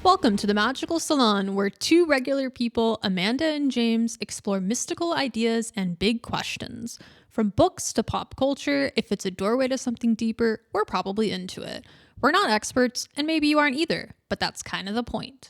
Welcome to the Magical Salon, where two regular people, Amanda and James, explore mystical ideas and big questions. From books to pop culture, if it's a doorway to something deeper, we're probably into it. We're not experts, and maybe you aren't either, but that's kind of the point.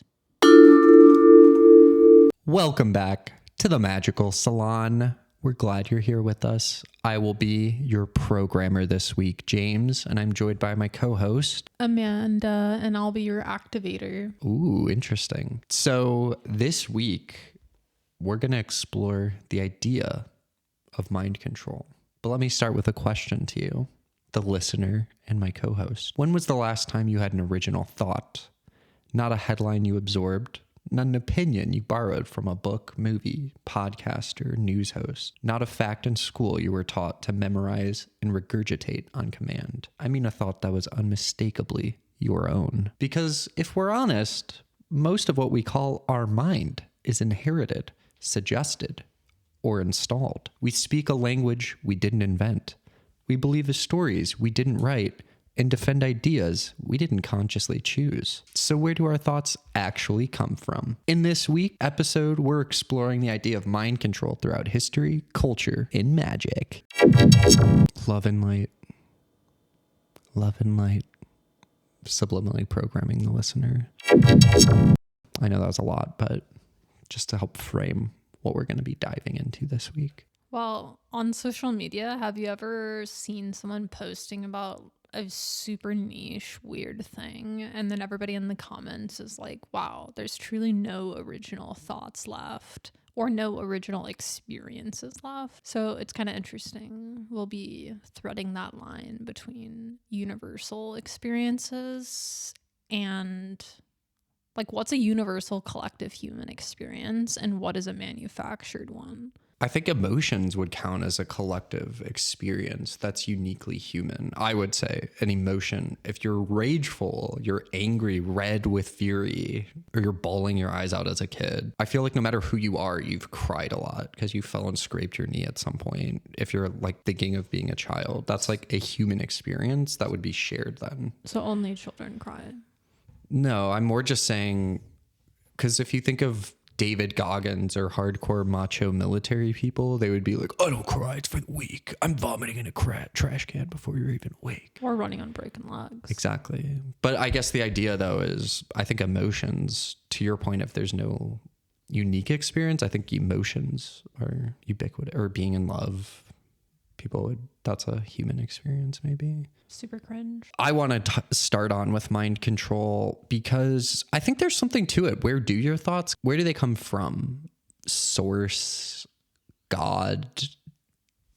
Welcome back to the Magical Salon. We're glad you're here with us. I will be your programmer this week, James, and I'm joined by my co-host, Amanda, and I'll be your activator. Ooh, interesting. So this week, we're going to explore the idea of mind control. But let me start with a question to you, the listener and my co-host. When was the last time you had an original thought? Not a headline you absorbed, not an opinion you borrowed from a book, movie, podcast, or news host. Not a fact in school you were taught to memorize and regurgitate on command. I mean a thought that was unmistakably your own. Because if we're honest, most of what we call our mind is inherited, suggested, or installed. We speak a language we didn't invent. We believe the stories we didn't write and defend ideas we didn't consciously choose. So where do our thoughts actually come from? In this week's episode, we're exploring the idea of mind control throughout history, culture, and magic. Love and light. Love and light. Subliminally programming the listener. I know that was a lot, but just to help frame what we're going to be diving into this week. Well, on social media, have you ever seen someone posting about a super niche weird thing, and then everybody in the comments is like, wow, there's truly no original thoughts left or no original experiences left? So it's kind of interesting. We'll be threading that line between universal experiences and like what's a universal collective human experience and what is a manufactured one. I think emotions would count as a collective experience that's uniquely human. I would say an emotion, if you're rageful, you're angry, red with fury, or you're bawling your eyes out as a kid, I feel like no matter who you are, you've cried a lot because you fell and scraped your knee at some point. If you're like thinking of being a child, that's like a human experience that would be shared then. So only children cry? No, I'm more just saying, because if you think of David Goggins or hardcore macho military people, they would be like, I don't cry, it's for the weak. I'm vomiting in a trash can before you're even awake. Or running on broken legs. Exactly. But I guess the idea though is, I think emotions, to your point, if there's no unique experience, I think emotions are ubiquitous, or being in love, that's a human experience maybe. Super cringe. I want to start on with mind control because I think there's something to it. Where do your thoughts, where do they come from? Source, God,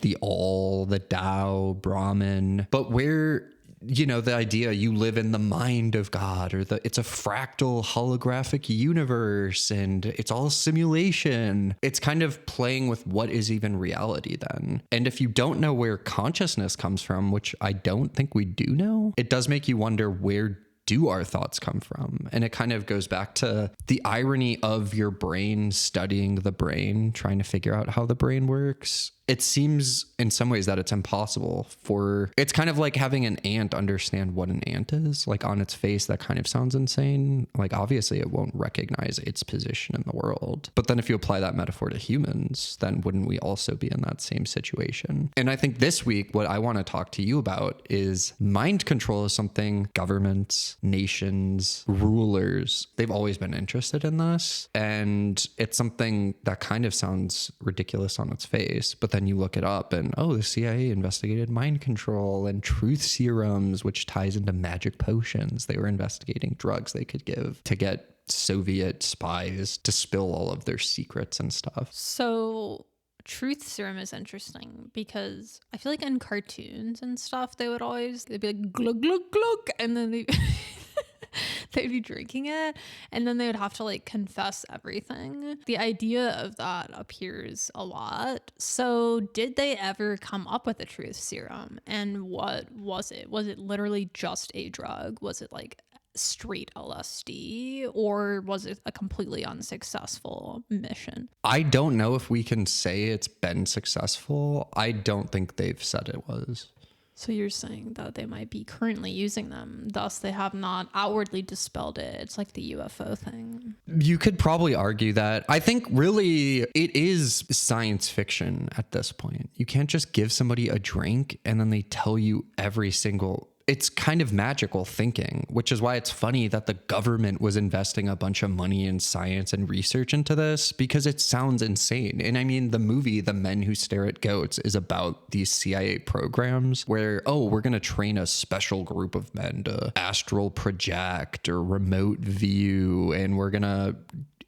the all, the Tao, Brahman. But where, the idea you live in the mind of God, or it's a fractal holographic universe and it's all simulation. It's kind of playing with what is even reality then. And if you don't know where consciousness comes from, which I don't think we do know, it does make you wonder, where do our thoughts come from? And it kind of goes back to the irony of your brain studying the brain, trying to figure out how the brain works. It seems in some ways that it's impossible it's kind of like having an ant understand what an ant is. Like on its face, that kind of sounds insane. Like obviously it won't recognize its position in the world. But then if you apply that metaphor to humans, then wouldn't we also be in that same situation? And I think this week, what I want to talk to you about is mind control is something governments, nations, rulers, they've always been interested in this. And it's something that kind of sounds ridiculous on its face, but then you look it up and, the CIA investigated mind control and truth serums, which ties into magic potions. They were investigating drugs they could give to get Soviet spies to spill all of their secrets and stuff. So truth serum is interesting because I feel like in cartoons and stuff, they'd be like glug, glug, glug, and then they'd be drinking it, and then they would have to like confess everything. The idea of that appears a lot. So did they ever come up with a truth serum? And what was it? Was it literally just a drug? Was it like straight LSD, or was it a completely unsuccessful mission? I don't know if we can say it's been successful. I don't think they've said it was. So you're saying that they might be currently using them, thus they have not outwardly dispelled it. It's like the UFO thing. You could probably argue that. I think really it is science fiction at this point. You can't just give somebody a drink and then they tell you every single... It's kind of magical thinking, which is why it's funny that the government was investing a bunch of money in science and research into this, because it sounds insane. And I mean, the movie The Men Who Stare at Goats is about these CIA programs where, oh, we're going to train a special group of men to astral project or remote view, and we're going to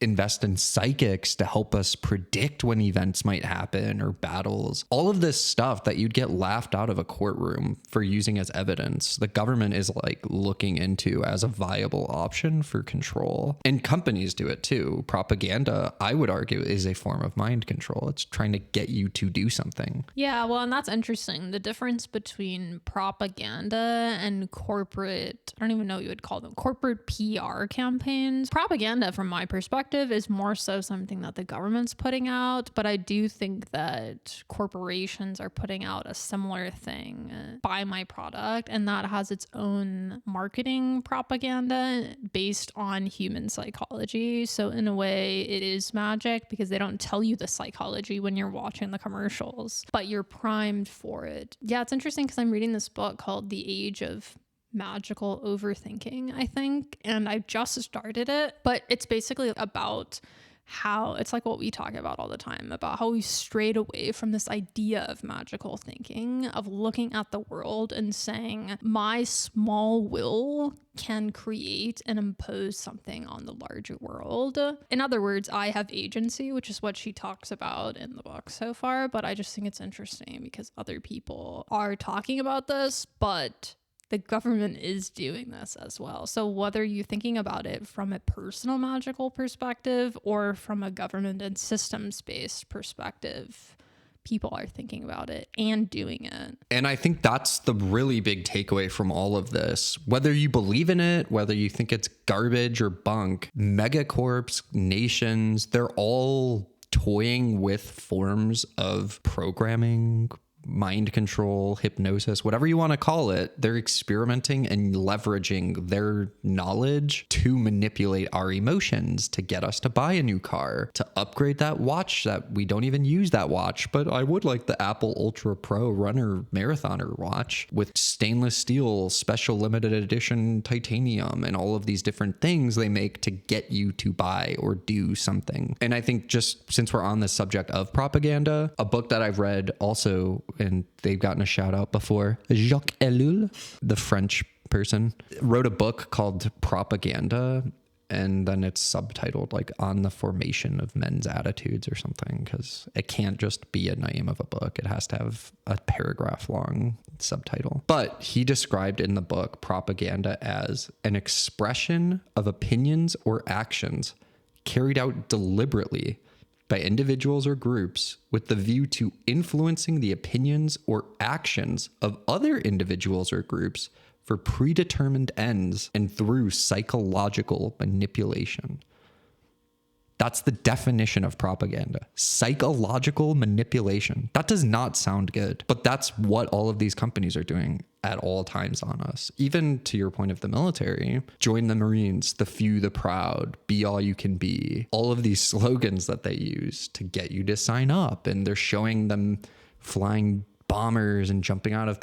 invest in psychics to help us predict when events might happen or battles. All of this stuff that you'd get laughed out of a courtroom for using as evidence, the government is like looking into as a viable option for control. And companies do it too. Propaganda, I would argue, is a form of mind control. It's trying to get you to do something. Yeah, well, and that's interesting. The difference between propaganda and corporate, I don't even know what you would call them, corporate PR campaigns. Propaganda, from my perspective, is more so something that the government's putting out, but I do think that corporations are putting out a similar thing, buy my product, and that has its own marketing propaganda based on human psychology. So in a way, it is magic because they don't tell you the psychology when you're watching the commercials, but you're primed for it. Yeah, it's interesting because I'm reading this book called The Age of Magical Overthinking, I think, and I just started it, but it's basically about how it's like what we talk about all the time about how we strayed away from this idea of magical thinking, of looking at the world and saying my small will can create and impose something on the larger world. In other words, I have agency, which is what she talks about in the book so far, but I just think it's interesting because other people are talking about this, but the government is doing this as well. So whether you're thinking about it from a personal magical perspective or from a government and systems-based perspective, people are thinking about it and doing it. And I think that's the really big takeaway from all of this. Whether you believe in it, whether you think it's garbage or bunk, megacorps, nations, they're all toying with forms of programming, mind control, hypnosis, whatever you want to call it. They're experimenting and leveraging their knowledge to manipulate our emotions, to get us to buy a new car, to upgrade that watch that we don't even use that watch, but I would like the Apple Ultra Pro Runner Marathoner watch with stainless steel, special limited edition titanium, and all of these different things they make to get you to buy or do something. And I think, just since we're on the subject of propaganda, a book that I've read also, and they've gotten a shout out before, Jacques Ellul, the French person, wrote a book called Propaganda, and then it's subtitled like On the Formation of Men's Attitudes or something, because it can't just be a name of a book. It has to have a paragraph long subtitle. But he described in the book propaganda as an expression of opinions or actions carried out deliberately by individuals or groups with the view to influencing the opinions or actions of other individuals or groups for predetermined ends and through psychological manipulation. That's the definition of propaganda. Psychological manipulation. That does not sound good, but that's what all of these companies are doing at all times on us. Even to your point of the military, join the Marines, the few, the proud, be all you can be. All of these slogans that they use to get you to sign up, and they're showing them flying bombers and jumping out of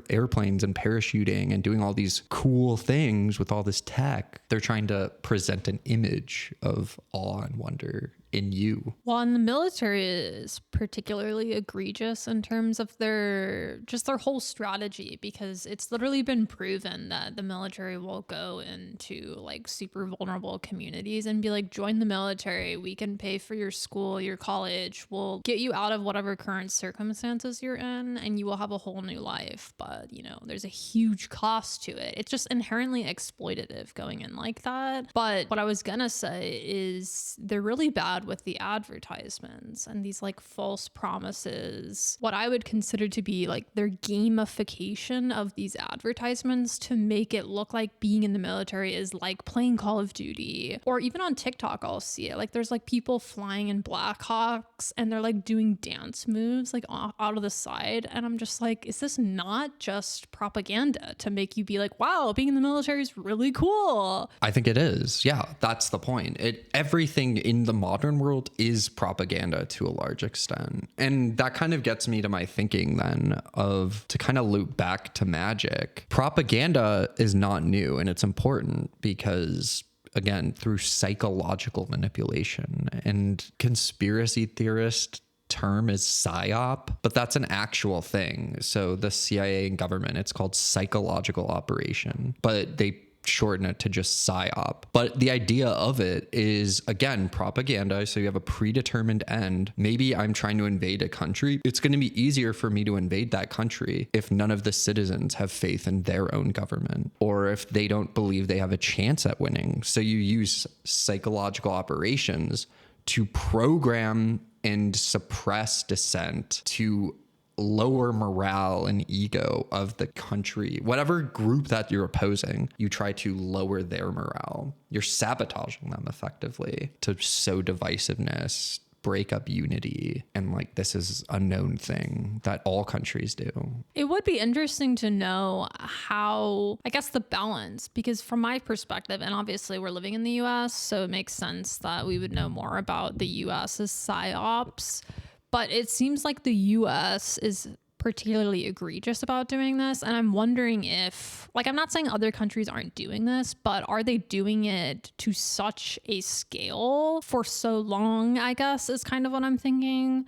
airplanes and parachuting and doing all these cool things with all this tech. They're trying to present an image of awe and wonder in you. Well, and the military is particularly egregious in terms of their whole strategy, because it's literally been proven that the military will go into like super vulnerable communities and be like, join the military, we can pay for your school, your college, we'll get you out of whatever current circumstances you're in and you will have a whole new life. But you know, there's a huge cost to it. It's just inherently exploitative going in like that. But what I was gonna say is they're really bad bad with the advertisements and these like false promises, what I would consider to be like their gamification of these advertisements to make it look like being in the military is like playing Call of Duty. Or even on TikTok, I'll see it. Like there's like people flying in Blackhawks and they're like doing dance moves like out of the side. And I'm just like, is this not just propaganda to make you be like, wow, being in the military is really cool? I think it is. Yeah, that's the point. Everything in the modern world is propaganda to a large extent. And that kind of gets me to my thinking then of, to kind of loop back to magic. Propaganda is not new, and it's important because, again, through psychological manipulation, and conspiracy theorist term is psyop, but that's an actual thing. So the CIA and government, it's called psychological operation, but they shorten it to just psyop. But the idea of it is, again, propaganda. So you have a predetermined end. Maybe I'm trying to invade a country. It's going to be easier for me to invade that country if none of the citizens have faith in their own government, or if they don't believe they have a chance at winning. So you use psychological operations to program and suppress dissent, to lower morale and ego of the country. Whatever group that you're opposing, you try to lower their morale. You're sabotaging them effectively to sow divisiveness, break up unity. And like, this is a known thing that all countries do. It would be interesting to know how, I guess, the balance, because from my perspective, and obviously we're living in the US, so it makes sense that we would know more about the US's psyops. But it seems like the US is particularly egregious about doing this. And I'm wondering if, like, I'm not saying other countries aren't doing this, but are they doing it to such a scale for so long, I guess, is kind of what I'm thinking.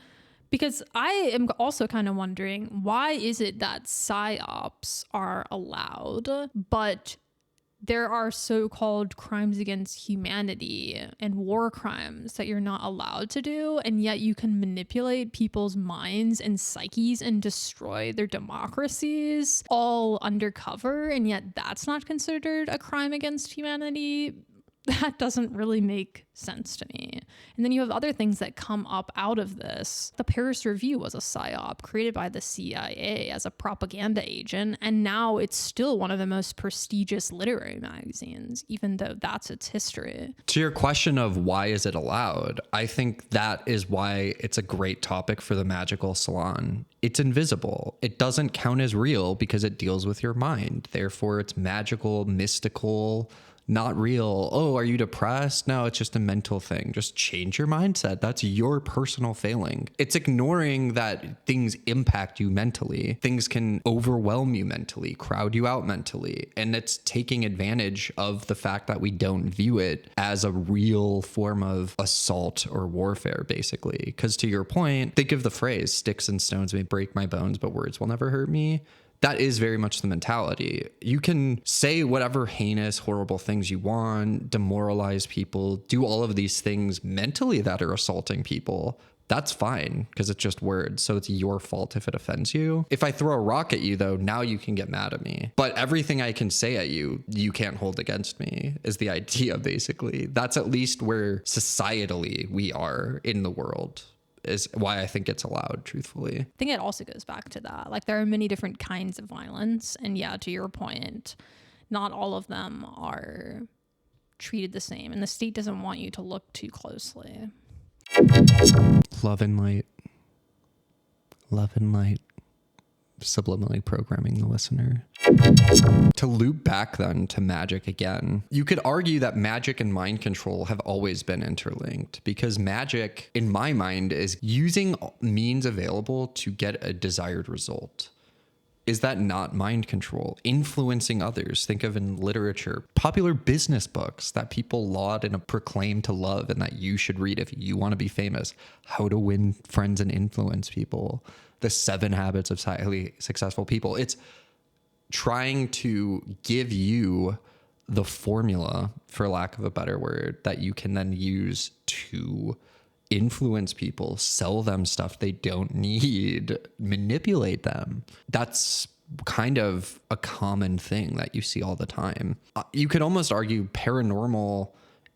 Because I am also kind of wondering, why is it that psyops are allowed, but there are so-called crimes against humanity and war crimes that you're not allowed to do, and yet you can manipulate people's minds and psyches and destroy their democracies all undercover, and yet that's not considered a crime against humanity? That doesn't really make sense to me. And then you have other things that come up out of this. The Paris Review was a psyop created by the CIA as a propaganda agent, and now it's still one of the most prestigious literary magazines, even though that's its history. To your question of why is it allowed, I think that is why it's a great topic for the magical salon. It's invisible. It doesn't count as real because it deals with your mind. Therefore, it's magical, mystical, not real. Oh, are you depressed? No, it's just a mental thing. Just change your mindset. That's your personal failing. It's ignoring that things impact you mentally. Things can overwhelm you mentally, crowd you out mentally. And it's taking advantage of the fact that we don't view it as a real form of assault or warfare, basically. Because to your point, think of the phrase, sticks and stones may break my bones, but words will never hurt me. That is very much the mentality. You can say whatever heinous, horrible things you want, demoralize people, do all of these things mentally that are assaulting people. That's fine because it's just words. So it's your fault if it offends you. If I throw a rock at you, though, now you can get mad at me. But everything I can say at you, you can't hold against me is the idea, basically. That's at least where societally we are in the world. Is why I think it's allowed, truthfully. I think it also goes back to that. Like, there are many different kinds of violence. And yeah, to your point, not all of them are treated the same. And the state doesn't want you to look too closely. Love and light. Love and light. Subliminally programming the listener. To loop back then to magic again, you could argue that magic and mind control have always been interlinked, because magic, in my mind, is using means available to get a desired result. Is that not mind control? Influencing others. Think of in literature, popular business books that people laud and proclaim to love and that you should read if you want to be famous. How to win friends and influence people. The 7 habits of highly successful people. It's trying to give you the formula, for lack of a better word, that you can then use to influence people, sell them stuff they don't need, manipulate them. That's kind of a common thing that you see all the time. You could almost argue paranormal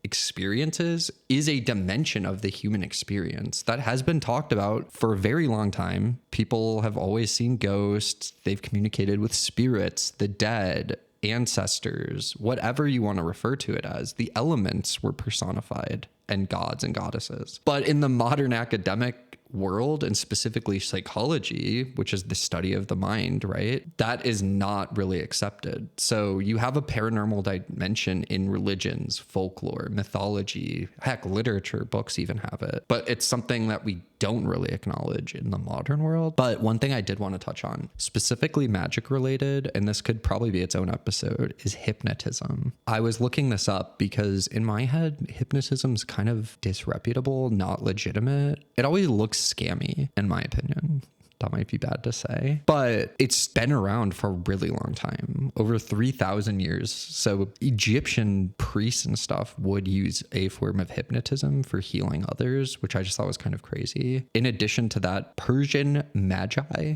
experiences is a dimension of the human experience that has been talked about for a very long time. People have always seen ghosts. They've communicated with spirits, the dead, ancestors, whatever you want to refer to it as. The elements were personified and gods and goddesses. But in the modern academic world, and specifically psychology, which is the study of the mind, right? That is not really accepted. So you have a paranormal dimension in religions, folklore, mythology, heck, literature, books even have it. But it's something that we don't really acknowledge in the modern world. But one thing I did want to touch on, specifically magic related, and this could probably be its own episode, is hypnotism. I was looking this up because in my head, hypnotism's kind of disreputable, not legitimate. It always looks scammy, in my opinion. That might be bad to say, but it's been around for a really long time, over 3,000 years. So Egyptian priests and stuff would use a form of hypnotism for healing others, which I just thought was kind of crazy. In addition to that, Persian magi,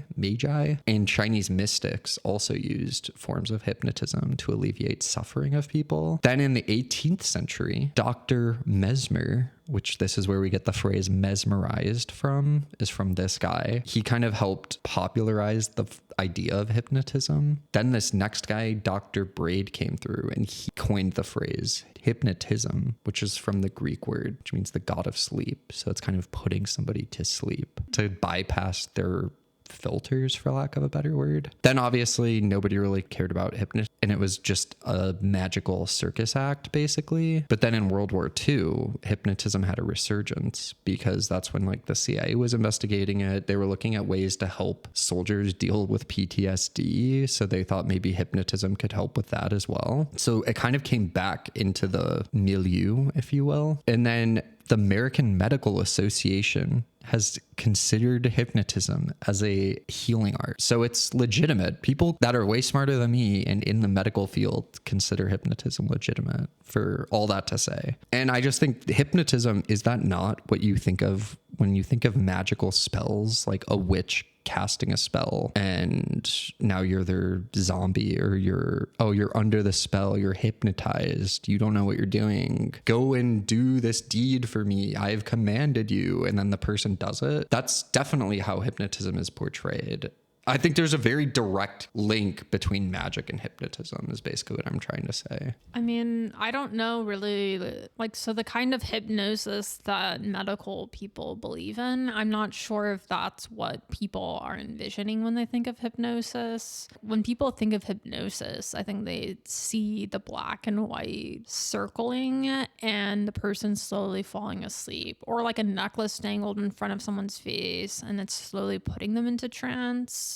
and Chinese mystics also used forms of hypnotism to alleviate suffering of people. Then in the 18th century, Dr. Mesmer, which this is where we get the phrase mesmerized from, is from this guy. He kind of helped popularize the idea of hypnotism. Then this next guy, Dr. Braid, came through and he coined the phrase hypnotism, which is from the Greek word, which means the god of sleep. So it's kind of putting somebody to sleep to bypass their filters, for lack of a better word. Then obviously nobody really cared about hypnotism, and it was just a magical circus act basically. But then in World War II, hypnotism had a resurgence because that's when like the CIA was investigating it. They were looking at ways to help soldiers deal with PTSD, so they thought maybe hypnotism could help with that as well. So it kind of came back into the milieu, if you will. And then the American Medical Association has considered hypnotism as a healing art. So it's legitimate. People that are way smarter than me and in the medical field consider hypnotism legitimate, for all that to say. And I just think hypnotism, is that not what you think of when you think of magical spells, like a witch casting a spell and now you're their zombie, or you're under the spell, you're hypnotized, you don't know what you're doing, go and do this deed for me, I've commanded you, and then the person does it. That's definitely how hypnotism is portrayed. I think there's a very direct link between magic and hypnotism is basically what I'm trying to say. I mean, I don't know really, like, so the kind of hypnosis that medical people believe in, I'm not sure if that's what people are envisioning when they think of hypnosis. When people think of hypnosis, I think they see the black and white circling and the person slowly falling asleep, or like a necklace dangled in front of someone's face and it's slowly putting them into trance.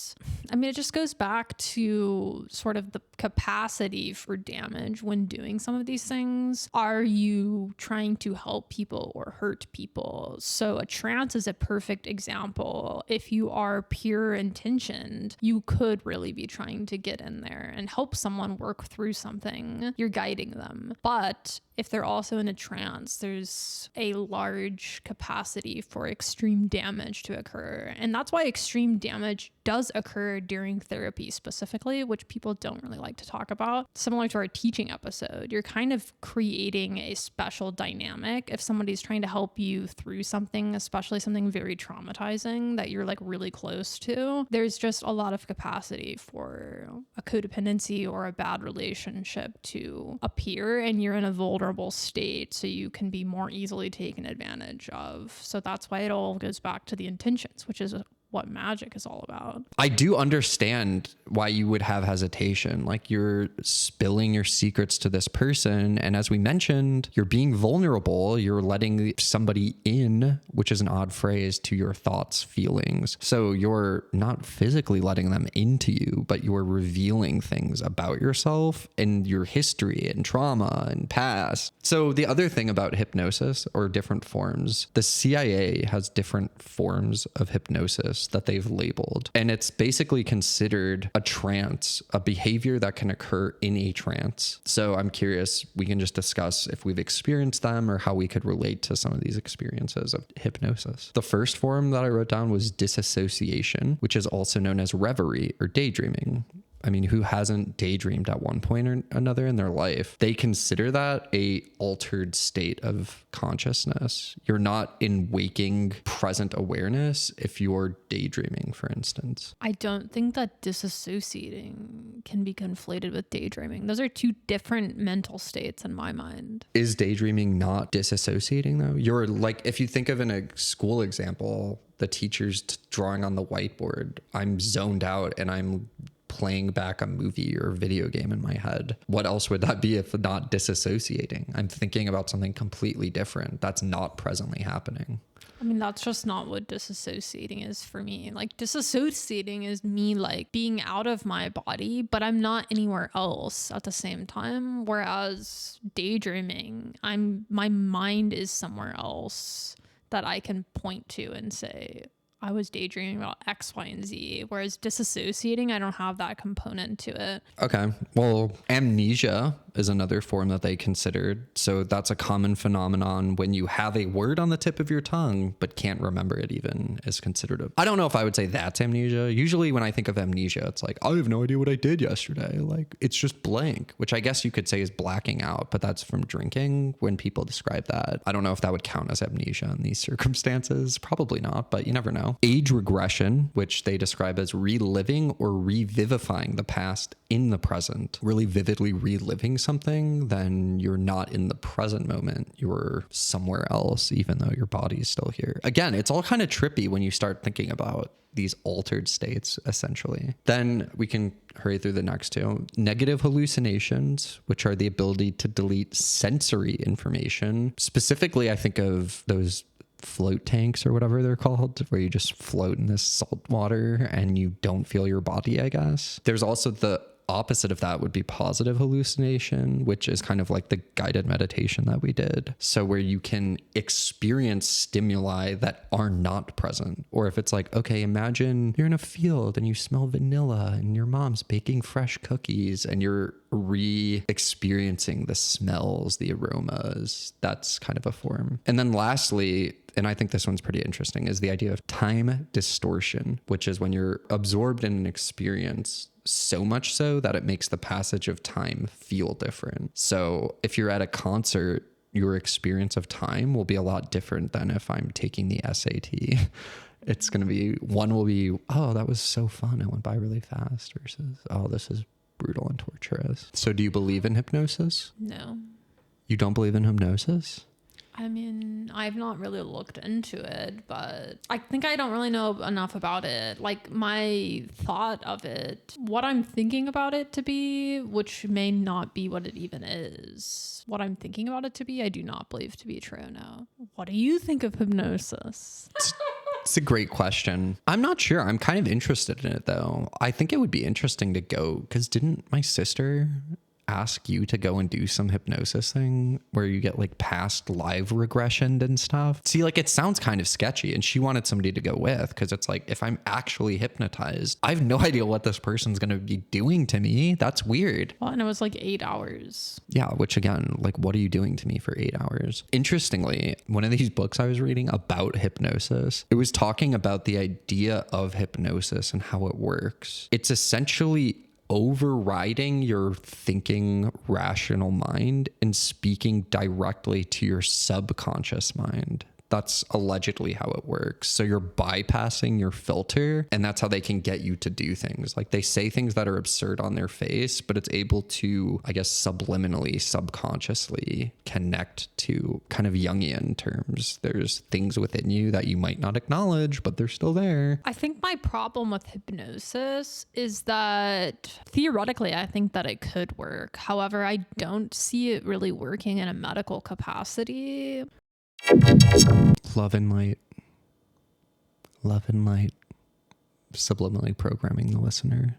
I mean, it just goes back to sort of the capacity for damage when doing some of these things. Are you trying to help people or hurt people? So a trance is a perfect example. If you are pure intentioned, you could really be trying to get in there and help someone work through something. You're guiding them. But if they're also in a trance, there's a large capacity for extreme damage to occur. And that's why extreme damage does occur during therapy specifically, which people don't really like to talk about. Similar to our teaching episode, you're kind of creating a special dynamic. If somebody's trying to help you through something, especially something very traumatizing that you're like really close to, there's just a lot of capacity for a codependency or a bad relationship to appear, and you're in a vulnerable state, so you can be more easily taken advantage of. So that's why it all goes back to the intentions, which is what magic is all about. I do understand why you would have hesitation. Like, you're spilling your secrets to this person. And as we mentioned, you're being vulnerable. You're letting somebody in, which is an odd phrase, to your thoughts, feelings. So you're not physically letting them into you, but you're revealing things about yourself and your history and trauma and past. So the other thing about hypnosis, or different forms, the CIA has different forms of hypnosis that they've labeled. And it's basically considered a trance, a behavior that can occur in a trance. So I'm curious, we can just discuss if we've experienced them or how we could relate to some of these experiences of hypnosis. The first form that I wrote down was disassociation, which is also known as reverie or daydreaming. I mean, who hasn't daydreamed at one point or another in their life? They consider that a altered state of consciousness. You're not in waking present awareness if you're daydreaming, for instance. I don't think that disassociating can be conflated with daydreaming. Those are two different mental states in my mind. Is daydreaming not disassociating though? You're like, if you think of in a school example, the teacher's drawing on the whiteboard, I'm zoned out and I'm playing back a movie or video game in my head. What else would that be if not disassociating? I'm thinking about something completely different that's not presently happening. I mean, that's just not what disassociating is for me. Like, disassociating is me like being out of my body, but I'm not anywhere else at the same time. Whereas daydreaming, my mind is somewhere else that I can point to and say, I was daydreaming about X, Y, and Z. Whereas disassociating, I don't have that component to it. Okay. Well, amnesia is another form that they considered. So that's a common phenomenon when you have a word on the tip of your tongue, but can't remember it even is considered I don't know if I would say that's amnesia. Usually when I think of amnesia, it's like, I have no idea what I did yesterday. Like, it's just blank, which I guess you could say is blacking out, but that's from drinking when people describe that. I don't know if that would count as amnesia in these circumstances. Probably not, but you never know. Age regression, which they describe as reliving or revivifying the past in the present, really vividly reliving something, then you're not in the present moment. You're somewhere else, even though your body's still here. Again, it's all kind of trippy when you start thinking about these altered states, essentially. Then we can hurry through the next two. Negative hallucinations, which are the ability to delete sensory information. Specifically, I think of those float tanks or whatever they're called, where you just float in this salt water and you don't feel your body, I guess. There's also the opposite of that would be positive hallucination, which is kind of like the guided meditation that we did. So where you can experience stimuli that are not present. Or if it's like, okay, imagine you're in a field and you smell vanilla and your mom's baking fresh cookies and you're re-experiencing the smells, the aromas. That's kind of a form. And then lastly, and I think this one's pretty interesting, is the idea of time distortion, which is when you're absorbed in an experience so much so that it makes the passage of time feel different. So if you're at a concert, your experience of time will be a lot different than if I'm taking the SAT. It's going to be, one will be, oh, that was so fun. It went by really fast, versus, oh, this is brutal and torturous. So do you believe in hypnosis? No. You don't believe in hypnosis? I mean, I've not really looked into it, but I think I don't really know enough about it. Like, my thought of it, what I'm thinking about it to be, which may not be what it even is. What I'm thinking about it to be, I do not believe to be true, no. What do you think of hypnosis? It's a great question. I'm not sure. I'm kind of interested in it, though. I think it would be interesting to go, because didn't my sister ask you to go and do some hypnosis thing where you get like past live regression and stuff? See, like, it sounds kind of sketchy, and she wanted somebody to go with, because it's like, if I'm actually hypnotized, I have no idea what this person's going to be doing to me. That's weird. Well, and it was like 8 hours. Yeah, which again, like, what are you doing to me for 8 hours? Interestingly, one of these books I was reading about hypnosis, it was talking about the idea of hypnosis and how it works. It's essentially overriding your thinking rational mind and speaking directly to your subconscious mind. That's allegedly how it works. So you're bypassing your filter, and that's how they can get you to do things. Like, they say things that are absurd on their face, but it's able to, I guess, subliminally, subconsciously connect to kind of Jungian terms. There's things within you that you might not acknowledge, but they're still there. I think my problem with hypnosis is that theoretically, I think that it could work. However, I don't see it really working in a medical capacity. Love and light. Love and light. Subliminally programming the listener.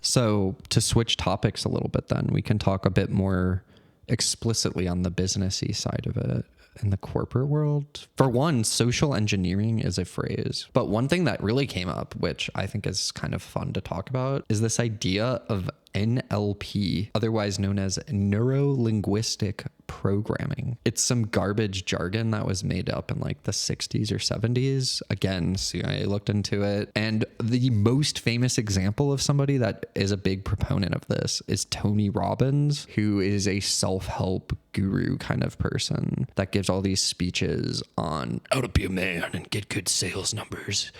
So to switch topics a little bit, then we can talk a bit more explicitly on the businessy side of it in the corporate world. For one, social engineering is a phrase, but one thing that really came up, which I think is kind of fun to talk about, is this idea of NLP, otherwise known as neuro-linguistic programming. It's some garbage jargon that was made up in like the 60s or 70s. Again, CIA looked into it. And the most famous example of somebody that is a big proponent of this is Tony Robbins, who is a self-help guru kind of person that gives all these speeches on how to be a man and get good sales numbers.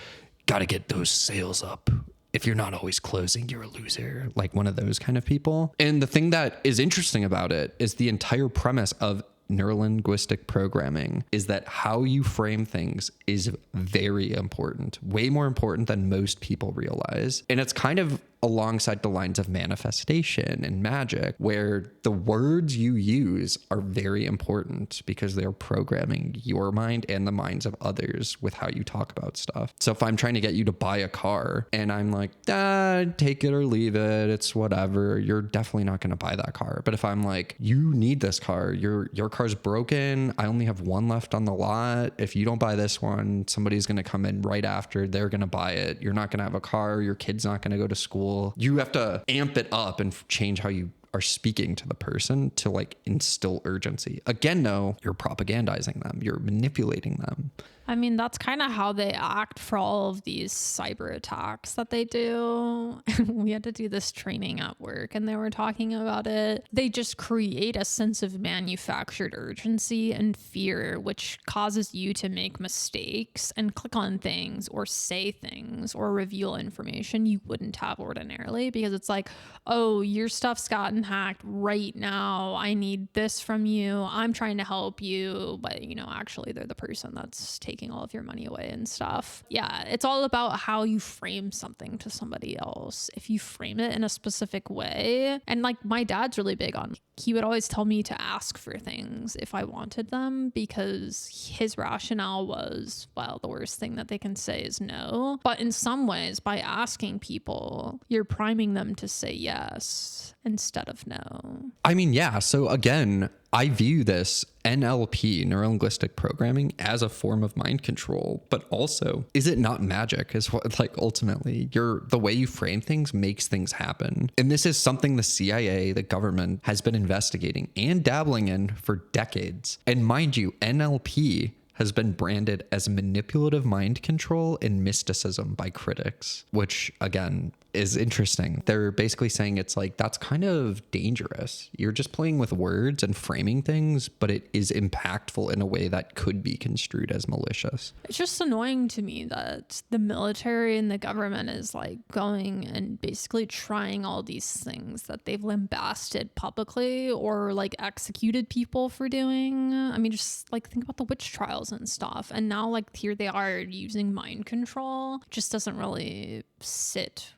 Got to get those sales up. If you're not always closing, you're a loser. Like one of those kind of people. And the thing that is interesting about it is the entire premise of neurolinguistic programming is that how you frame things is very important, way more important than most people realize. And it's kind of alongside the lines of manifestation and magic, where the words you use are very important because they're programming your mind and the minds of others with how you talk about stuff. So if I'm trying to get you to buy a car and I'm like, take it or leave it, it's whatever, you're definitely not going to buy that car. But if I'm like, you need this car, your car's broken, I only have one left on the lot, if you don't buy this one, somebody's going to come in right after, they're going to buy it, you're not going to have a car, your kid's not going to go to school. You have to amp it up and change how you are speaking to the person to like instill urgency. Again, though, you're propagandizing them, you're manipulating them. I mean, that's kind of how they act for all of these cyber attacks that they do. We had to do this training at work and they were talking about it. They just create a sense of manufactured urgency and fear, which causes you to make mistakes and click on things or say things or reveal information you wouldn't have ordinarily, because it's like, oh, your stuff's gotten hacked right now. I need this from you. I'm trying to help you. But, you know, actually they're the person that's taking all of your money away and stuff. Yeah, it's all about how you frame something to somebody else. If you frame it in a specific way, and like my dad's really big on, he would always tell me to ask for things if I wanted them, because his rationale was, well, the worst thing that they can say is no. But in some ways, by asking people, you're priming them to say yes instead of no. I mean, yeah. So again, I view this NLP, neuro-linguistic programming, as a form of mind control, but also, is it not magic? Is what, like, ultimately, the way you frame things makes things happen. And this is something the CIA, the government, has been investigating and dabbling in for decades. And mind you, NLP has been branded as manipulative mind control and mysticism by critics, which again is interesting. They're basically saying it's like, that's kind of dangerous. You're just playing with words and framing things, but it is impactful in a way that could be construed as malicious. It's just annoying to me that the military and the government is like going and basically trying all these things that they've lambasted publicly or like executed people for doing. I mean, just like think about the witch trials and stuff. And now like here they are using mind control. Just doesn't really sit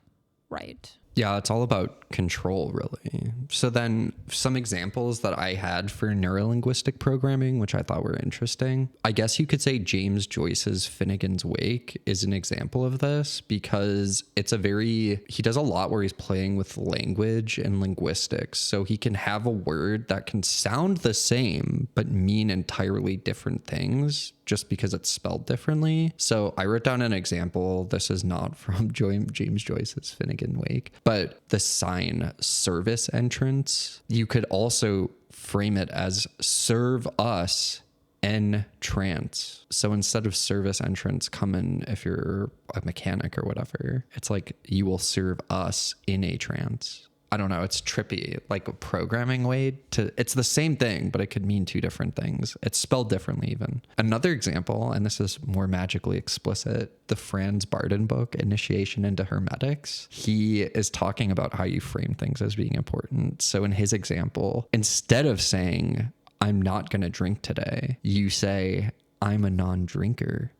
right. Yeah, it's all about control, really. So then some examples that I had for neurolinguistic programming, which I thought were interesting. I guess you could say James Joyce's Finnegan's Wake is an example of this, because he does a lot where he's playing with language and linguistics. So he can have a word that can sound the same, but mean entirely different things just because it's spelled differently. So I wrote down an example. This is not from James Joyce's Finnegan Wake, but the sign service entrance, you could also frame it as serve us en trance. So instead of service entrance, come in if you're a mechanic or whatever, it's like you will serve us in a trance. I don't know, it's trippy, like a programming way it's the same thing, but it could mean two different things. It's spelled differently even. Another example, and this is more magically explicit, the Franz Barden book, Initiation into Hermetics. He is talking about how you frame things as being important. So in his example, instead of saying, I'm not going to drink today, you say, I'm a non-drinker.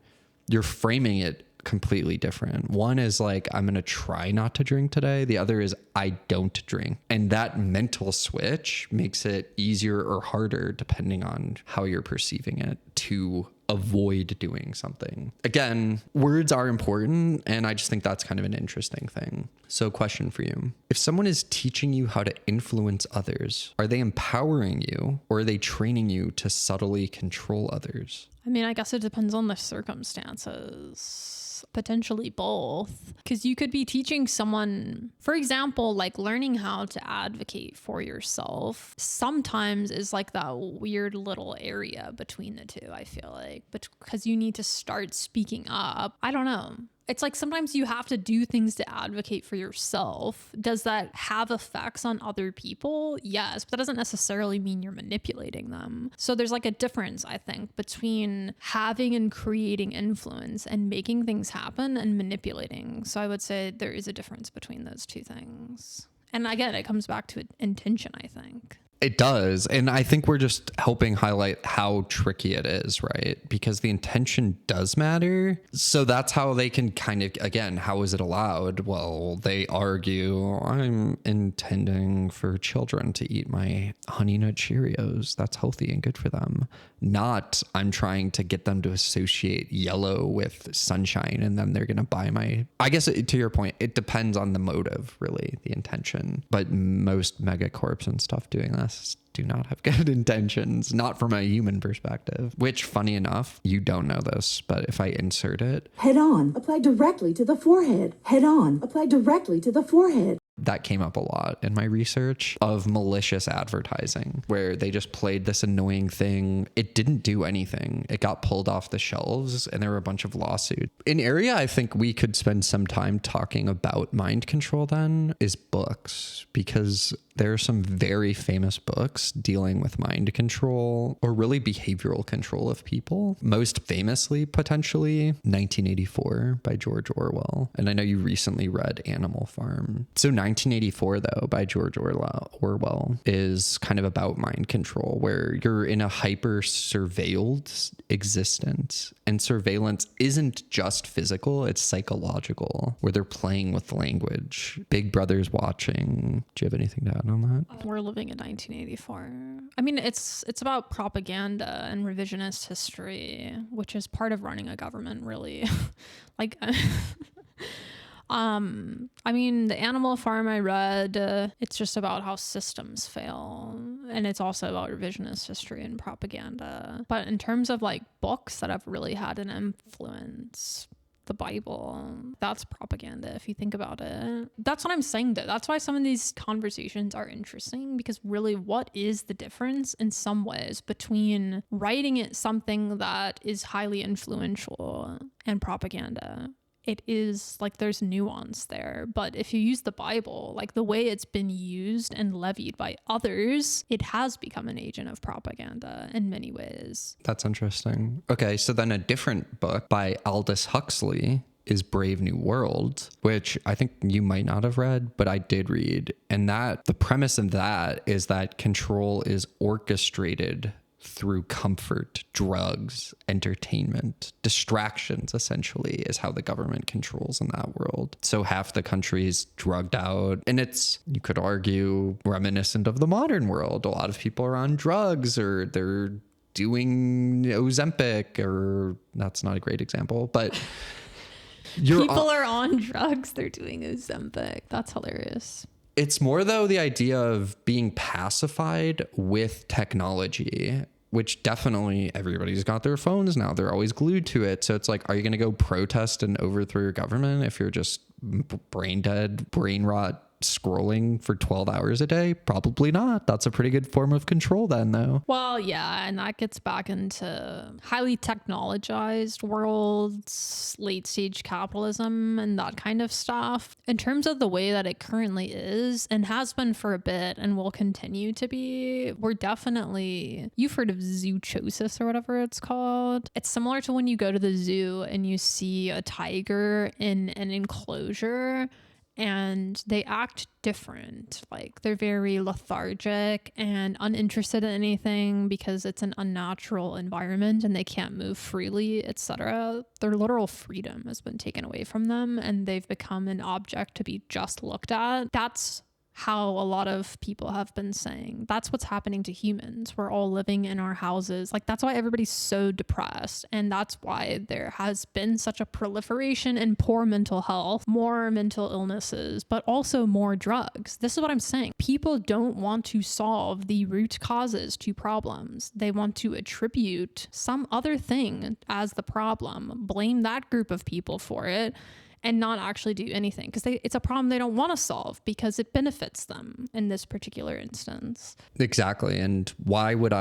You're framing it completely different. One is like, I'm going to try not to drink today. The other is, I don't drink. And that mental switch makes it easier or harder, depending on how you're perceiving it, to avoid doing something. Again, words are important, and I just think that's kind of an interesting thing. So question for you. If someone is teaching you how to influence others, are they empowering you, or are they training you to subtly control others? I mean, I guess it depends on the circumstances. it's potentially both. Because you could be teaching someone, for example, like learning how to advocate for yourself sometimes is like that weird little area between the two, I feel like. But because you need to start speaking up. I don't know. It's like sometimes you have to do things to advocate for yourself. Does that have effects on other people? Yes, but that doesn't necessarily mean you're manipulating them. So there's like a difference, I think, between having and creating influence and making things happen and manipulating. So I would say there is a difference between those two things. And again, it comes back to intention, I think. It does. And I think we're just helping highlight how tricky it is, right? Because the intention does matter. So that's how they can kind of, again, how is it allowed? Well, they argue, I'm intending for children to eat my Honey Nut Cheerios. That's healthy and good for them. Not, I'm trying to get them to associate yellow with sunshine and then they're going to buy my, I guess to your point, it depends on the motive, really, the intention. But most megacorps and stuff doing this do not have good intentions, not from a human perspective, which, funny enough, you don't know this, but if I insert it. Head on, apply directly to the forehead. Head on, apply directly to the forehead. That came up a lot in my research of malicious advertising, where they just played this annoying thing. It didn't do anything. It got pulled off the shelves and there were a bunch of lawsuits. An area I think we could spend some time talking about mind control then is books, because there are some very famous books dealing with mind control or really behavioral control of people. Most famously, potentially, 1984 by George Orwell. And I know you recently read Animal Farm. So 1984, though, by George Orwell is kind of about mind control, where you're in a hyper surveilled existence. And surveillance isn't just physical, it's psychological, where they're playing with language. Big Brother's watching. Do you have anything to add on that? We're living in 1984. I mean, it's about propaganda and revisionist history, which is part of running a government, really. Like, I mean, the Animal Farm I read, it's just about how systems fail. And it's also about revisionist history and propaganda. But in terms of like books that have really had an influence, the Bible, that's propaganda if you think about it. That's what I'm saying though. That's why some of these conversations are interesting, because really, what is the difference in some ways between writing it something that is highly influential and propaganda? It is like there's nuance there. But if you use the Bible, like the way it's been used and levied by others, it has become an agent of propaganda in many ways. That's interesting. Okay, so then a different book by Aldous Huxley is Brave New World, which I think you might not have read, but I did read. And that the premise of that is that control is orchestrated through comfort, drugs, entertainment, distractions, essentially, is how the government controls in that world. So half the country's drugged out, and it's, you could argue, reminiscent of the modern world. A lot of people are on drugs, or they're doing Ozempic, or that's not a great example, but people are on drugs, they're doing Ozempic. That's hilarious. It's more, though, the idea of being pacified with technology, which definitely everybody's got their phones now. They're always glued to it. So it's like, are you going to go protest and overthrow your government if you're just brain dead, brain rot, scrolling for 12 hours a day? Probably not. That's a pretty good form of control then, though. Well, yeah, and that gets back into highly technologized worlds, late stage capitalism, and that kind of stuff. In terms of the way that it currently is and has been for a bit and will continue to be, we're definitely, you've heard of zoochosis or whatever it's called. It's similar to when you go to the zoo and you see a tiger in an enclosure and they act different. Like they're very lethargic and uninterested in anything because it's an unnatural environment and they can't move freely, etc. Their literal freedom has been taken away from them and they've become an object to be just looked at. That's how a lot of people have been saying that's what's happening to humans. We're all living in our houses. Like, that's why everybody's so depressed. And that's why there has been such a proliferation in poor mental health, more mental illnesses, but also more drugs. This is what I'm saying. People don't want to solve the root causes to problems. They want to attribute some other thing as the problem, blame that group of people for it, and not actually do anything because it's a problem they don't want to solve because it benefits them in this particular instance. Exactly. And why would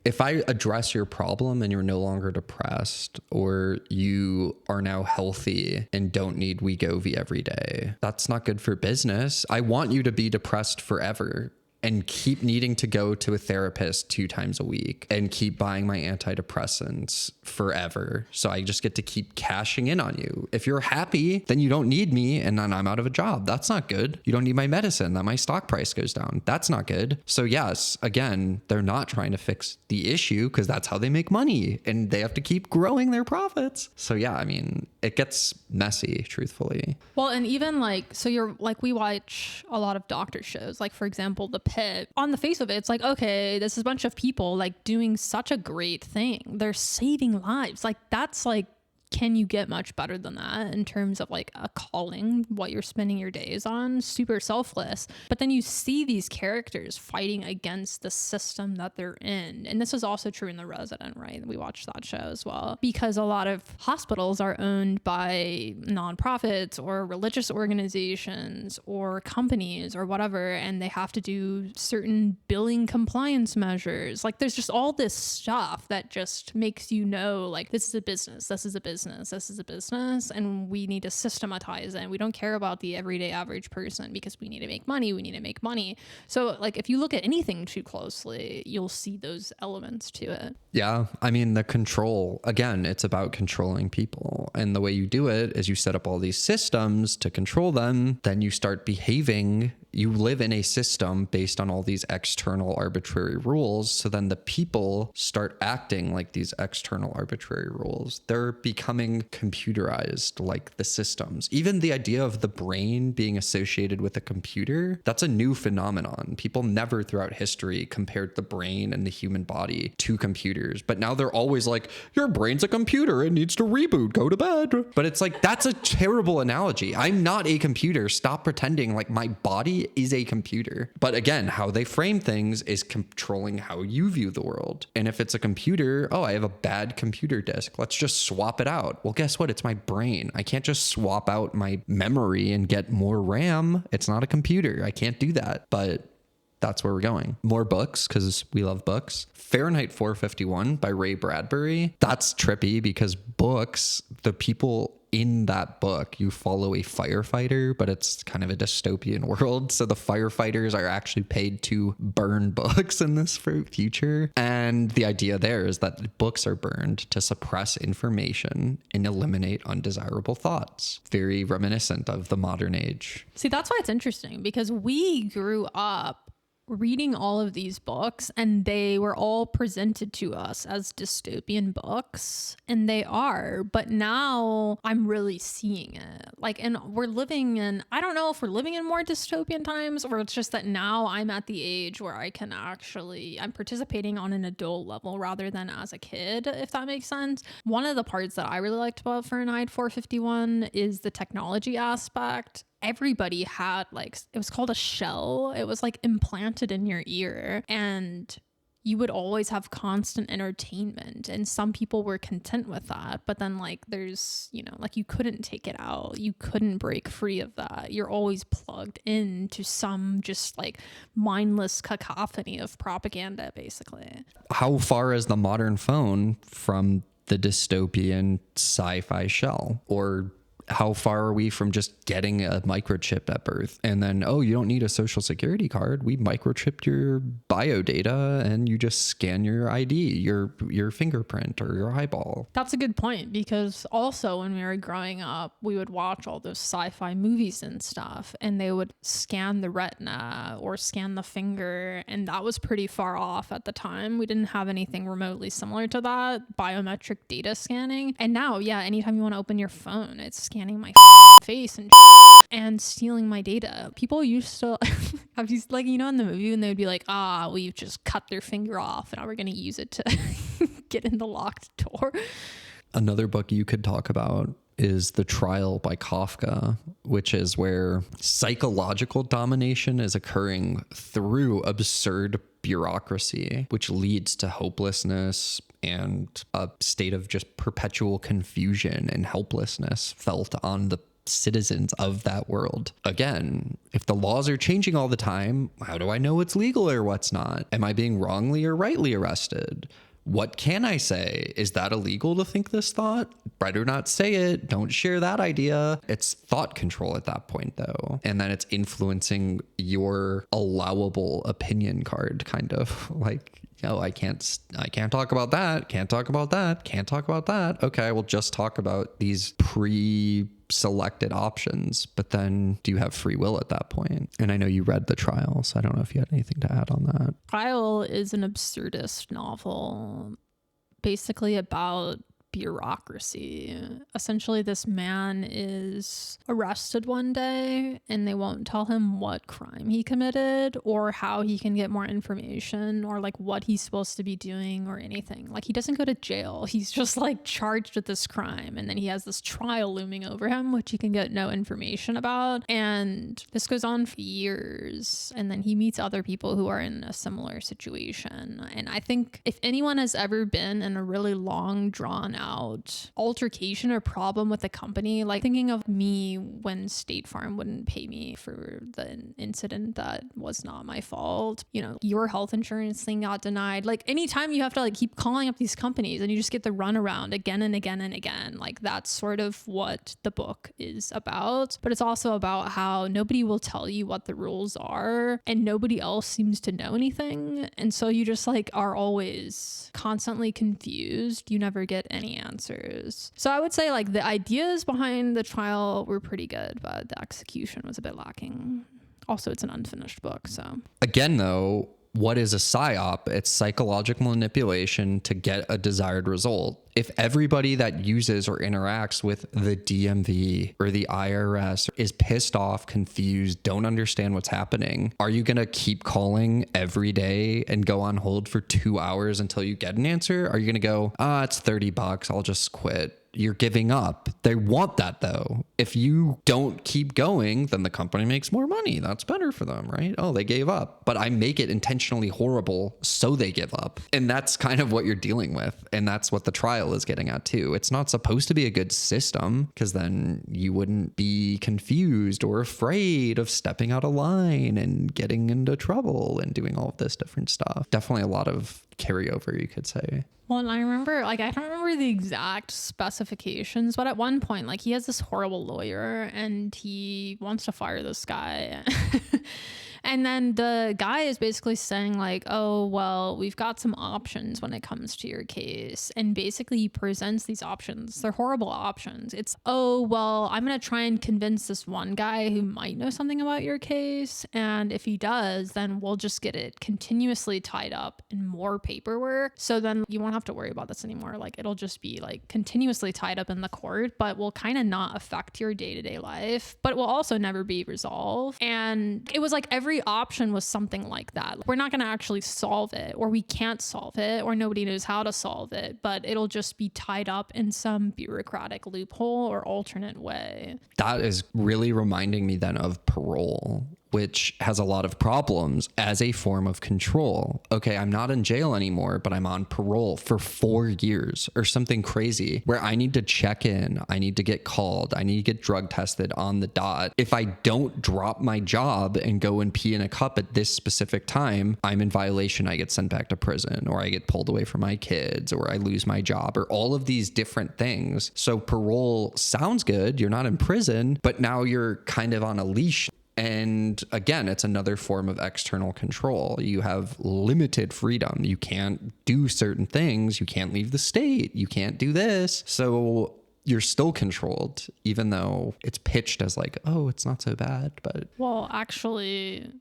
if I address your problem and you're no longer depressed, or you are now healthy and don't need Wegovy every day, that's not good for business. I want you to be depressed forever and keep needing to go to a therapist 2 times a week and keep buying my antidepressants forever. So I just get to keep cashing in on you. If you're happy, then you don't need me and then I'm out of a job. That's not good. You don't need my medicine, that my stock price goes down. That's not good. So yes, again, they're not trying to fix the issue because that's how they make money and they have to keep growing their profits. So yeah, I mean, it gets messy, truthfully. Well, and even we watch a lot of doctor shows, like for example, The Pit. On the face of it, it's like, okay, this is a bunch of people like doing such a great thing. They're saving lives. Like, that's like, can you get much better than that in terms of like a calling, what you're spending your days on? Super selfless. But then you see these characters fighting against the system that they're in. And this is also true in The Resident, right? We watched that show as well, because a lot of hospitals are owned by nonprofits or religious organizations or companies or whatever, and they have to do certain billing compliance measures. Like, there's just all this stuff that just makes you know, like, this is a business, this is a business, this is a business, and we need to systematize it. We don't care about the everyday average person because we need to make money. So like, if you look at anything too closely, you'll see those elements to it. Yeah. I mean, the control, again, it's about controlling people. And the way you do it is you set up all these systems to control them. Then you start behaving. You live in a system based on all these external arbitrary rules. So then the people start acting like these external arbitrary rules. They're becoming computerized like the systems. Even the idea of the brain being associated with a computer, that's a new phenomenon. People never throughout history compared the brain and the human body to computers. But now they're always like, your brain's a computer, it needs to reboot, go to bed. But it's like, that's a terrible analogy. I'm not a computer. Stop pretending like my body is a computer. But again, how they frame things is controlling how you view the world. And if it's a computer, oh, I have a bad computer disk, let's just swap it out. Well, guess what? It's my brain. I can't just swap out my memory and get more RAM. It's not a computer. I can't do that. But that's where we're going. More books, because we love books. Fahrenheit 451 by Ray Bradbury. That's trippy because books, the people in that book, you follow a firefighter, but it's kind of a dystopian world. So the firefighters are actually paid to burn books in this future. And the idea there is that books are burned to suppress information and eliminate undesirable thoughts. Very reminiscent of the modern age. See, that's why it's interesting, because we grew up reading all of these books and they were all presented to us as dystopian books, and they are, but now I'm really seeing it. Like, and we're living in, I don't know if we're living in more dystopian times, or it's just that now I'm at the age where I can actually, I'm participating on an adult level rather than as a kid, if that makes sense. One of the parts that I really liked about Fahrenheit 451 is the technology aspect. Everybody had, like, it was called a shell. It was like implanted in your ear, and you would always have constant entertainment, and some people were content with that. But then, like, there's, you know, like, you couldn't take it out. You couldn't break free of that. You're always plugged into some just like mindless cacophony of propaganda, basically. How far is the modern phone from the dystopian sci-fi shell? Or how far are we from just getting a microchip at birth and then, oh, you don't need a social security card. We microchipped your bio data and you just scan your ID, your fingerprint or your eyeball. That's a good point, because also when we were growing up, we would watch all those sci-fi movies and stuff, and they would scan the retina or scan the finger, and that was pretty far off at the time. We didn't have anything remotely similar to that, biometric data scanning. And now, yeah, anytime you want to open your phone, it's scanning scanning my face and stealing my data. People used to have these, like, you know, in the movie when they would be like, we've just cut their finger off and now we're going to use it to get in the locked door. Another book you could talk about is The Trial by Kafka, which is where psychological domination is occurring through absurd bureaucracy, which leads to hopelessness and a state of just perpetual confusion and helplessness felt on the citizens of that world. Again, if the laws are changing all the time, how do I know what's legal or what's not? Am I being wrongly or rightly arrested? What can I say? Is that illegal to think this thought? Better not say it. Don't share that idea. It's thought control at that point, though. And then it's influencing your allowable opinion card, kind of like, I can't talk about that. Can't talk about that. Can't talk about that. Okay, we'll just talk about these pre-selected options. But then do you have free will at that point? And I know you read The Trial, so I don't know if you had anything to add on that. Trial is an absurdist novel, basically about bureaucracy. Essentially, this man is arrested one day and they won't tell him what crime he committed or how he can get more information or like what he's supposed to be doing or anything. Like, he doesn't go to jail. He's just like charged with this crime, and then he has this trial looming over him which he can get no information about, and this goes on for years. And then he meets other people who are in a similar situation. And I think if anyone has ever been in a really long, drawn out altercation or problem with a company, like thinking of me when State Farm wouldn't pay me for the incident that was not my fault, you know, your health insurance thing got denied. Like, anytime you have to like keep calling up these companies and you just get the runaround again and again and again, like that's sort of what the book is about. But it's also about how nobody will tell you what the rules are and nobody else seems to know anything, and so you just like are always constantly confused. You never get any answers. So I would say like the ideas behind The Trial were pretty good, but the execution was a bit lacking. Also, it's an unfinished book, so. Again, though, what is a psyop? It's psychological manipulation to get a desired result. If everybody that uses or interacts with the DMV or the IRS is pissed off, confused, don't understand what's happening, are you going to keep calling every day and go on hold for 2 hours until you get an answer? Are you going to go, it's $30, I'll just quit? You're giving up. They want that, though. If you don't keep going, then the company makes more money. That's better for them, right? Oh, they gave up. But I make it intentionally horrible so they give up. And that's kind of what you're dealing with. And that's what The Trial is getting at, too. It's not supposed to be a good system, because then you wouldn't be confused or afraid of stepping out of line and getting into trouble and doing all of this different stuff. Definitely a lot of carryover, you could say. Well, and I remember, like, I don't remember the exact specifications, but at one point, like, he has this horrible lawyer and he wants to fire this guy. And then the guy is basically saying like, oh, well, we've got some options when it comes to your case. And basically he presents these options. They're horrible options. It's, oh, well, I'm going to try and convince this one guy who might know something about your case. And if he does, then we'll just get it continuously tied up in more paperwork. So then you won't have to worry about this anymore. Like, it'll just be like continuously tied up in the court, but will kind of not affect your day-to-day life, but will also never be resolved. And it was like every option was something like that. We're not going to actually solve it, or we can't solve it, or nobody knows how to solve it, but it'll just be tied up in some bureaucratic loophole or alternate way. That is really reminding me then of parole, which has a lot of problems as a form of control. Okay, I'm not in jail anymore, but I'm on parole for 4 years or something crazy where I need to check in, I need to get called, I need to get drug tested on the dot. If I don't drop my job and go and pee in a cup at this specific time, I'm in violation. I get sent back to prison, or I get pulled away from my kids, or I lose my job, or all of these different things. So parole sounds good. You're not in prison, but now you're kind of on a leash. And again, it's another form of external control. You have limited freedom. You can't do certain things. You can't leave the state. You can't do this. So you're still controlled, even though it's pitched as like, oh, it's not so bad. But well, actually,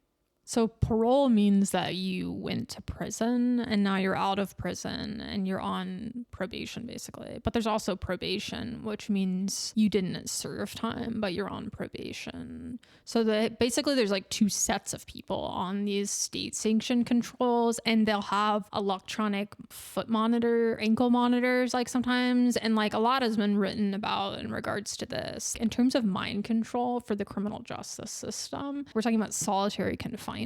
So parole means that you went to prison and now you're out of prison and you're on probation, basically. But there's also probation, which means you didn't serve time, but you're on probation. So basically there's like two sets of people on these state sanctioned controls, and they'll have electronic foot monitor, ankle monitors, like sometimes. And like a lot has been written about in regards to this. In terms of mind control for the criminal justice system, we're talking about solitary confinement,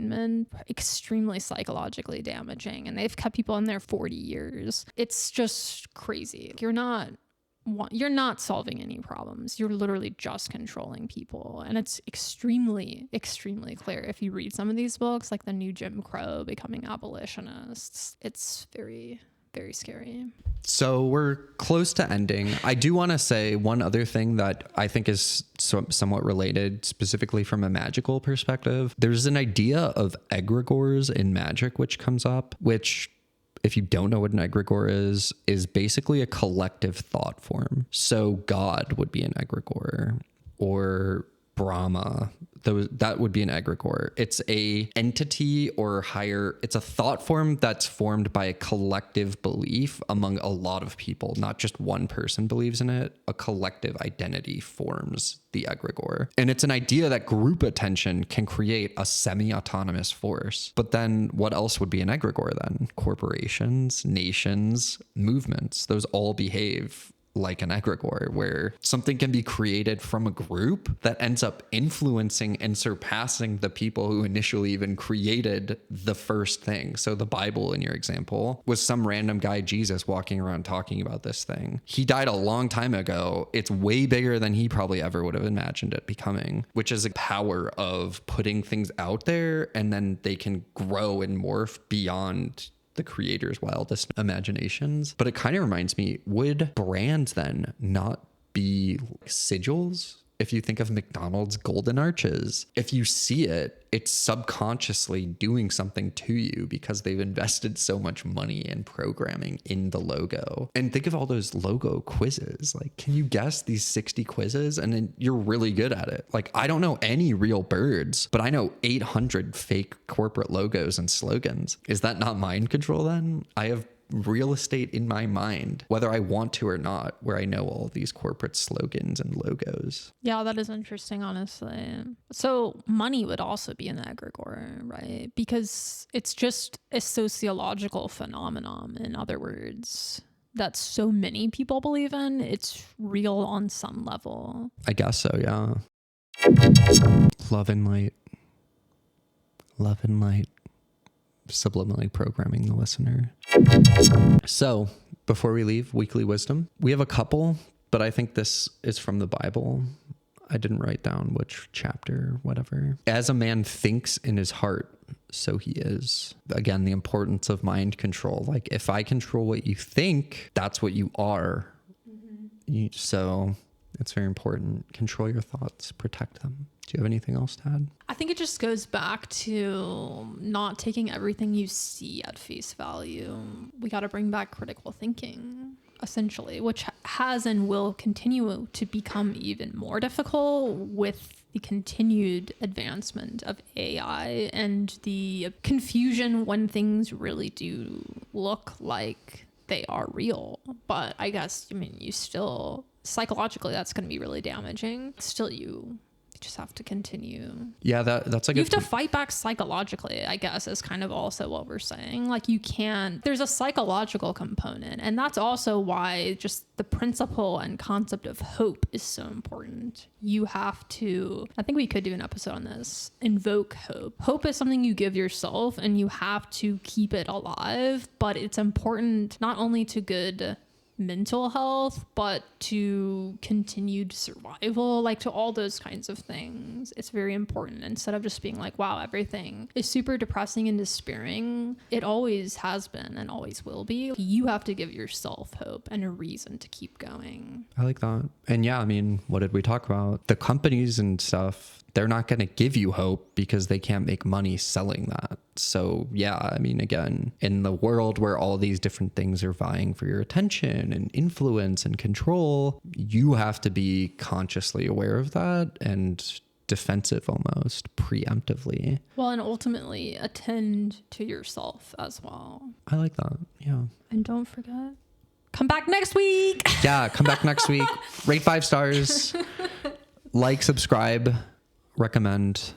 extremely psychologically damaging, and they've kept people in there 40 years. It's just crazy. You're not solving any problems. You're literally just controlling people. And it's extremely, extremely clear if you read some of these books, like the new Jim Crow, Becoming Abolitionists. It's very, very scary. So we're close to ending. I do want to say one other thing that I think is somewhat related, specifically from a magical perspective. There's an idea of egregores in magic, which comes up, which, if you don't know what an egregore is basically a collective thought form. So God would be an egregore, or Brahma, that would be an egregore. It's a entity or higher, it's a thought form that's formed by a collective belief among a lot of people. Not just one person believes in it. A collective identity forms the egregore. And it's an idea that group attention can create a semi-autonomous force. But then what else would be an egregore then? Corporations, nations, movements, those all behave like an egregore, where something can be created from a group that ends up influencing and surpassing the people who initially even created the first thing. So the Bible, in your example, was some random guy, Jesus, walking around talking about this thing. He died a long time ago. It's way bigger than he probably ever would have imagined it becoming, which is a power of putting things out there, and then they can grow and morph beyond the creator's wildest imaginations. But it kind of reminds me, would brands then not be sigils? If you think of McDonald's golden arches, if you see it, it's subconsciously doing something to you because they've invested so much money and programming in the logo. And think of all those logo quizzes. Like, can you guess these 60 quizzes? And then you're really good at it. Like, I don't know any real birds, but I know 800 fake corporate logos and slogans. Is that not mind control then? I have real estate in my mind, whether I want to or not, where I know all these corporate slogans and logos. Yeah, that is interesting, honestly. So money would also be an egregore, right? Because it's just a sociological phenomenon, in other words, that so many people believe in. It's real on some level. I guess so, yeah. Love and light. Love and light. Subliminally programming the listener. So before we leave, weekly wisdom. We have a couple, but I think this is from the Bible. I didn't write down which chapter, whatever. As a man thinks in his heart, so he is. Again, the importance of mind control. Like, if I control what you think, that's what you are. So it's very important. Control your thoughts, protect them. Do you have anything else to add? I think it just goes back to not taking everything you see at face value. We got to bring back critical thinking, essentially, which has and will continue to become even more difficult with the continued advancement of AI and the confusion when things really do look like they are real. But I guess, you still, psychologically, that's going to be really damaging. Still, you just have to continue. Yeah, that's like you have to fight back psychologically, I guess, is kind of also what we're saying. Like, you can't, there's a psychological component, and that's also why just the principle and concept of hope is so important. You have to, I think we could do an episode on this, invoke hope. Hope is something you give yourself, and you have to keep it alive, but it's important not only to good mental health, but to continued survival, like to all those kinds of things. It's very important. Instead of just being like, wow, everything is super depressing and despairing. It always has been and always will be. You have to give yourself hope and a reason to keep going. I like that. And yeah, what did we talk about? The companies and stuff, they're not going to give you hope because they can't make money selling that. So yeah, again, in the world where all these different things are vying for your attention and influence and control, you have to be consciously aware of that and defensive almost, preemptively. Well, and ultimately attend to yourself as well. I like that. Yeah. And don't forget, come back next week. Yeah, come back next week. Rate 5 stars. Like, subscribe, recommend.